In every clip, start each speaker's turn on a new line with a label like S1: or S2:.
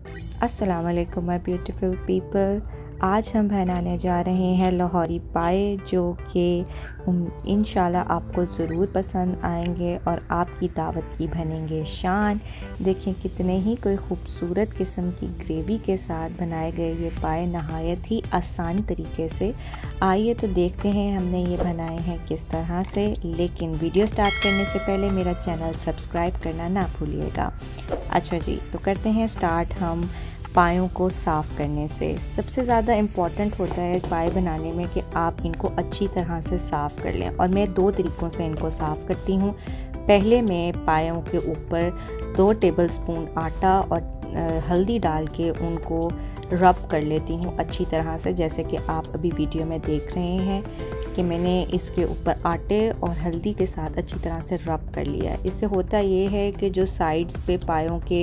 S1: अस्सलाम वालेकुम my beautiful people. आज हम बनाने जा रहे हैं लाहौरी पाए, जो कि इंशाल्लाह आपको ज़रूर पसंद आएंगे और आपकी दावत की बनेंगे शान। देखें कितने ही कोई ख़ूबसूरत किस्म की ग्रेवी के साथ बनाए गए ये पाए नहायत ही आसान तरीके से। आइए तो देखते हैं हमने ये बनाए हैं किस तरह से। लेकिन वीडियो स्टार्ट करने से पहले मेरा चैनल सब्सक्राइब करना ना भूलिएगा। अच्छा जी, तो करते हैं स्टार्ट हम पायों को साफ़ करने से। सबसे ज़्यादा इम्पॉर्टेंट होता है पाए बनाने में कि आप इनको अच्छी तरह से साफ़ कर लें, और मैं 2 तरीक़ों से इनको साफ़ करती हूँ। पहले मैं पायों के ऊपर 2 टेबलस्पून आटा और हल्दी डाल के उनको रब कर लेती हूँ अच्छी तरह से, जैसे कि आप अभी वीडियो में देख रहे हैं कि मैंने इसके ऊपर आटे और हल्दी के साथ अच्छी तरह से रब कर लिया है। इससे होता ये है कि जो साइड्स पे पायों के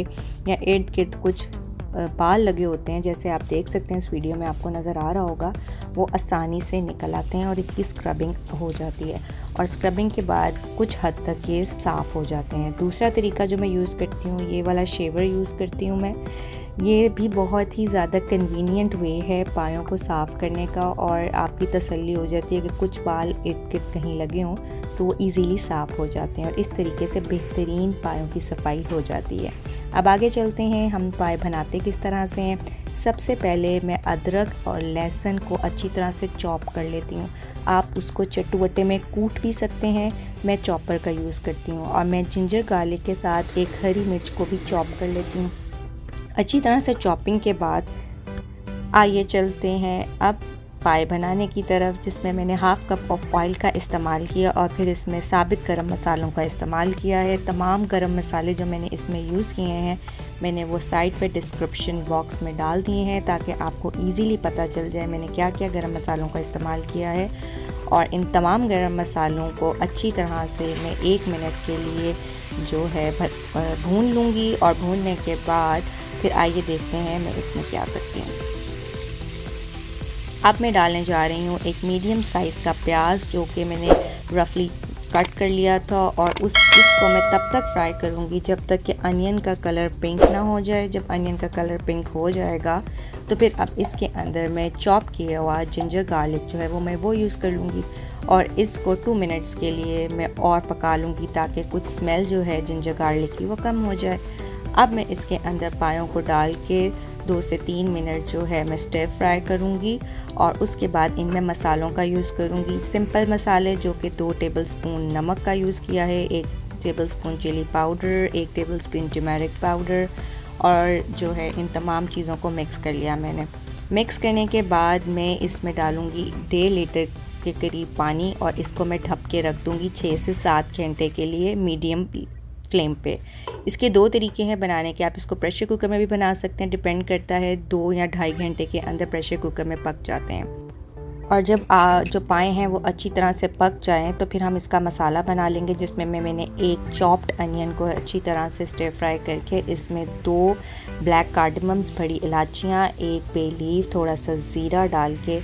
S1: या इर्द गिर्द कुछ बाल लगे होते हैं, जैसे आप देख सकते हैं इस वीडियो में आपको नज़र आ रहा होगा, वो आसानी से निकल आते हैं और इसकी स्क्रबिंग हो जाती है, और स्क्रबिंग के बाद कुछ हद तक ये साफ़ हो जाते हैं। दूसरा तरीका जो मैं यूज़ करती हूँ, ये वाला शेवर यूज़ करती हूँ मैं। ये भी बहुत ही ज़्यादा कन्वीनियंट वे है पायों को साफ़ करने का, और आपकी तसल्ली हो जाती है कि कुछ बाल इर्द गिर्द कहीं लगे हों तो वो ईज़िली साफ़ हो जाते हैं, और इस तरीके से बेहतरीन पायों की सफाई हो जाती है। अब आगे चलते हैं, हम पाए बनाते किस तरह से हैं। सबसे पहले मैं अदरक और लहसुन को अच्छी तरह से चॉप कर लेती हूँ। आप उसको चटुवटे में कूट भी सकते हैं, मैं चॉपर का यूज़ करती हूँ। और मैं जिंजर गार्लिक के साथ एक हरी मिर्च को भी चॉप कर लेती हूँ अच्छी तरह से। चॉपिंग के बाद आइए चलते हैं अब पाए बनाने की तरफ, जिसमें मैंने हाफ़ कप ऑफ ऑयल का इस्तेमाल किया और फिर इसमें साबित गरम मसालों का इस्तेमाल किया है। तमाम गरम मसाले जो मैंने इसमें यूज़ किए हैं, मैंने वो साइड पे डिस्क्रिप्शन बॉक्स में डाल दिए हैं, ताकि आपको इजीली पता चल जाए मैंने क्या क्या गरम मसालों का इस्तेमाल किया है। और इन तमाम गरम मसालों को अच्छी तरह से मैं 1 मिनट के लिए जो है भून लूँगी, और भूनने के बाद फिर आइए देखते हैं मैं इसमें क्या करती हूँ। अब मैं डालने जा रही हूँ एक मीडियम साइज़ का प्याज, जो कि मैंने रफली कट कर लिया था, और इसको मैं तब तक फ्राई करूँगी जब तक कि अनियन का कलर पिंक ना हो जाए। जब अनियन का कलर पिंक हो जाएगा तो फिर अब इसके अंदर मैं चॉप किया हुआ जिंजर गार्लिक जो है वो यूज़ कर लूँगी, और इसको 2 मिनट्स के लिए मैं और पका लूँगी, ताकि कुछ स्मेल जो है जिंजर गार्लिक की वो कम हो जाए। अब मैं इसके अंदर पायों को डाल के 2 से 3 मिनट जो है मैं स्टर फ्राई करूँगी, और उसके बाद इनमें मसालों का यूज़ करूँगी। सिंपल मसाले जो कि 2 टेबलस्पून नमक का यूज़ किया है, 1 tablespoon chilli powder, 1 tablespoon turmeric powder, और जो है इन तमाम चीज़ों को मिक्स कर लिया मैंने। मिक्स करने के बाद मैं इसमें डालूँगी 1.5 लीटर के करीब पानी, और इसको मैं ढक के रख दूँगी 6 से 7 घंटे के लिए मीडियम फ्लेम पे। इसके 2 तरीके हैं बनाने के। आप इसको प्रेशर कुकर में भी बना सकते हैं, डिपेंड करता है, 2 या 2.5 घंटे के अंदर प्रेशर कुकर में पक जाते हैं। और जब जो पाए हैं वो अच्छी तरह से पक जाएं तो फिर हम इसका मसाला बना लेंगे, जिसमें मैंने एक चॉप्ड अनियन को अच्छी तरह से स्टर फ्राई करके इसमें 2 ब्लैक कार्डमम्स, बड़ी इलायचियाँ, 1 बे लीफ, थोड़ा सा ज़ीरा डाल के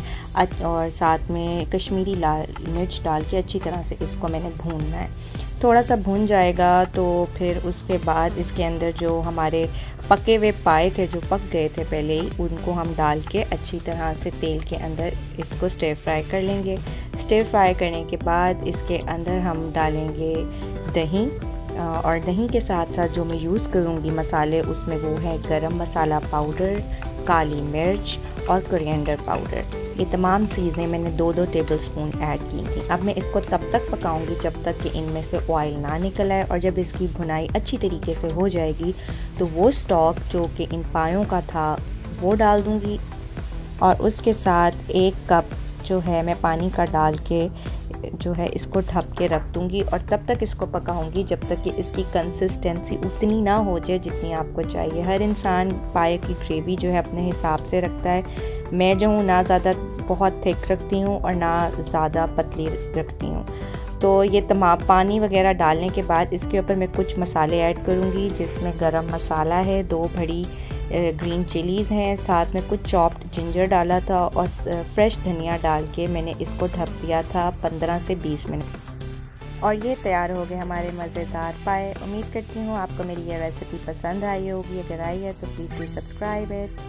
S1: और साथ में कश्मीरी लाल मिर्च डाल के अच्छी तरह से इसको मैंने भूनना है। थोड़ा सा भून जाएगा तो फिर उसके बाद इसके अंदर जो हमारे पके हुए पाए थे जो पक गए थे पहले ही, उनको हम डाल के अच्छी तरह से तेल के अंदर इसको स्टर फ्राई कर लेंगे। स्टर फ्राई करने के बाद इसके अंदर हम डालेंगे दही, और दही के साथ साथ जो मैं यूज़ करूँगी मसाले, उसमें वो है गरम मसाला पाउडर, काली मिर्च और कोरिएंडर पाउडर। ये तमाम चीज़ें मैंने 2-2 टेबलस्पून ऐड की थी। अब मैं इसको तब तक पकाऊंगी जब तक कि इनमें से ऑयल ना निकल आए, और जब इसकी भुनाई अच्छी तरीके से हो जाएगी तो वो स्टॉक जो कि इन पायों का था वो डाल दूंगी, और उसके साथ 1 कप जो है मैं पानी का डाल के जो है इसको ढक के रख दूंगी, और तब तक इसको पकाऊंगी जब तक कि इसकी कंसिस्टेंसी उतनी ना हो जाए जितनी आपको चाहिए। हर इंसान पाए की ग्रेवी जो है अपने हिसाब से रखता है। मैं जो हूँ ना ज़्यादा बहुत थिक रखती हूँ और ना ज़्यादा पतली रखती हूँ। तो ये तमाम पानी वगैरह डालने के बाद इसके ऊपर मैं कुछ मसाले ऐड करूँगी, जिसमें गरम मसाला है, 2 बड़ी ग्रीन चिलीज़ हैं, साथ में कुछ चॉप्ड जिंजर डाला था, और फ्रेश धनिया डाल के मैंने इसको ढक दिया था 15 से 20 मिनट। और ये तैयार हो गए हमारे मज़ेदार पाए। उम्मीद करती हूँ आपको मेरी ये रेसिपी पसंद आई होगी। अगर आई है तो प्लीज़ डू सब्सक्राइब इट।